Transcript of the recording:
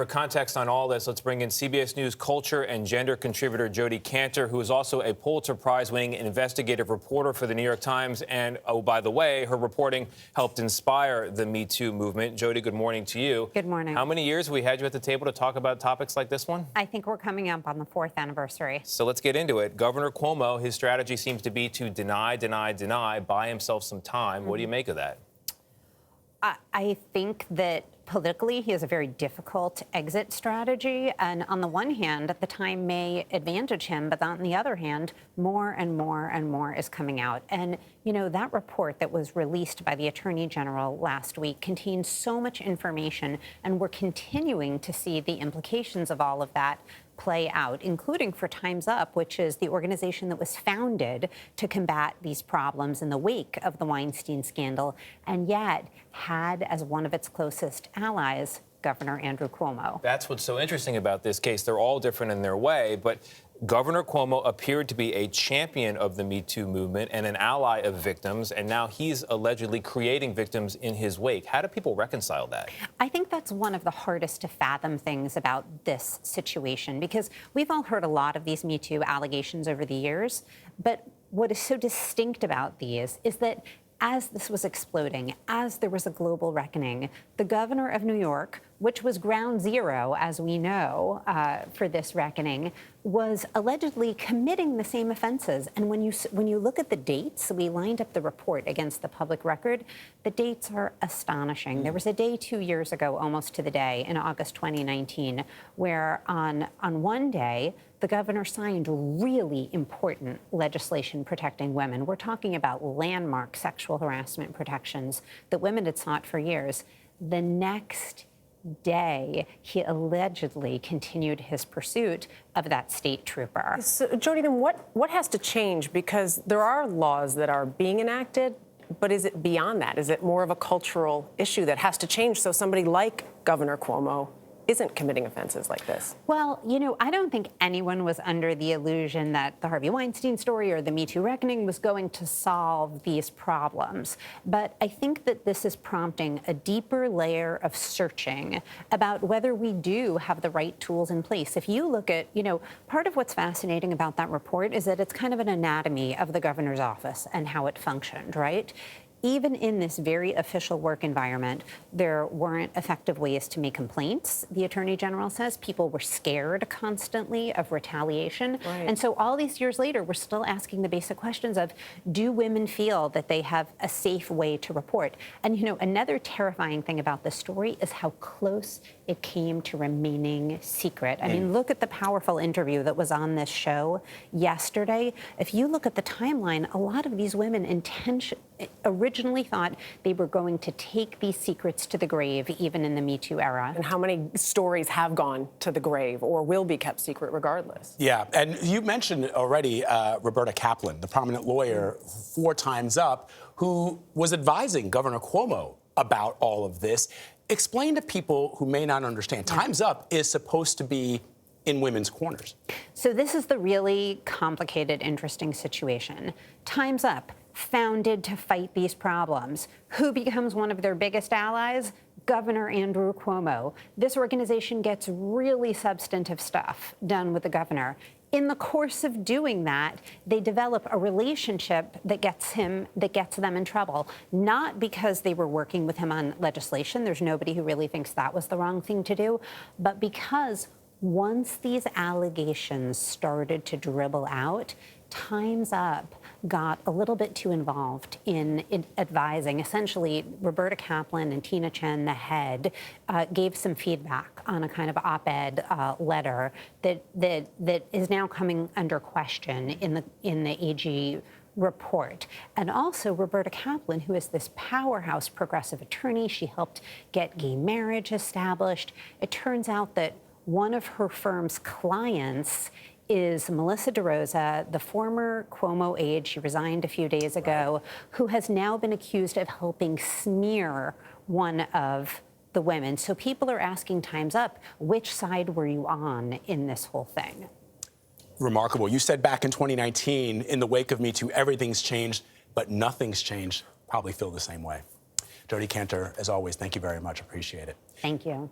For context on all this, let's bring in CBS News culture and gender contributor Jodi Kantor, who is also a Pulitzer Prize-winning investigative reporter for the New York Times. And, oh, by the way, her reporting helped inspire the Me Too movement. Jodi, good morning to you. Good morning. How many years have we had you at the table to talk about topics like this one? I think we're coming up on the 4th anniversary. So let's get into it. Governor Cuomo, his strategy seems to be to deny, buy himself some time. What do you make of that? I think that politically, he has a very difficult exit strategy. And on the one hand, the time may advantage him, but on the other hand, more and more and more is coming out. And, you know, that report that was released by the Attorney General last week contains so much information, and we're continuing to see the implications of all of that play out, including for Time's Up, which is the organization that was founded to combat these problems in the wake of the Weinstein scandal, and yet had as one of its closest allies Governor Andrew Cuomo. That's what's so interesting about this case. They're all different in their way, but Governor Cuomo appeared to be a champion of the Me Too movement and an ally of victims, and now he's allegedly creating victims in his wake. How do people reconcile that? I think that's one of the hardest to fathom things about this situation, because we've all heard a lot of these Me Too allegations over the years, but what is so distinct about these is that as this was exploding, as there was a global reckoning, the governor of New York, which was ground zero, as we know, for this reckoning, was allegedly committing the same offenses. And when you look at the dates, we lined up the report against the public record. The dates are astonishing. There was a day 2 years ago, almost to the day, in August 2019, where on one day, the governor signed really important legislation protecting women. We're talking about landmark sexual harassment protections that women had sought for years. The next day, he allegedly continued his pursuit of that state trooper. So, Jodi, then what has to change? Because there are laws that are being enacted, but is it beyond that? Is it more of a cultural issue that has to change so somebody like Governor Cuomo isn't committing offenses like this? Well, you know, I don't think anyone was under the illusion that the Harvey Weinstein story or the Me Too reckoning was going to solve these problems. But I think that this is prompting a deeper layer of searching about whether we do have the right tools in place. If you look at, you know, part of what's fascinating about that report is that it's kind of an anatomy of the governor's office and how it functioned, right? Even in this very official work environment, there weren't effective ways to make complaints. The Attorney General says people were scared constantly of retaliation. Right. And so all these years later, we're still asking the basic questions of, do women feel that they have a safe way to report? And, you know, another terrifying thing about this story is how close it came to remaining secret. I mean, look at the powerful interview that was on this show yesterday. If you look at the timeline, a lot of these women originally thought they were going to take these secrets to the grave, even in the Me Too era. And how many stories have gone to the grave or will be kept secret regardless? Yeah, and you mentioned already Roberta Kaplan, the prominent lawyer for Time's Up, who was advising Governor Cuomo about all of this. Explain to people who may not understand. Time's Up is supposed to be in women's corners. So this is the really complicated, interesting situation. Time's Up, founded to fight these problems. Who becomes one of their biggest allies? Governor Andrew Cuomo. This organization gets really substantive stuff done with the governor. In the course of doing that, they develop a relationship that gets them in trouble, not because they were working with him on legislation. There's nobody who really thinks that was the wrong thing to do, but because once these allegations started to dribble out, Time's Up got a little bit too involved in advising. Essentially, Roberta Kaplan and Tina Chen, the head, gave some feedback on a kind of op-ed letter that is now coming under question in the AG report. And also Roberta Kaplan, who is this powerhouse progressive attorney, she helped get gay marriage established. It turns out that one of her firm's clients is Melissa DeRosa, the former Cuomo aide, she resigned a few days ago, who has now been accused of helping smear one of the women. So people are asking Time's Up, which side were you on in this whole thing? Remarkable. You said back in 2019, in the wake of Me Too, everything's changed, but nothing's changed. Probably feel the same way. Jodi Kantor, as always, thank you very much. Appreciate it. Thank you.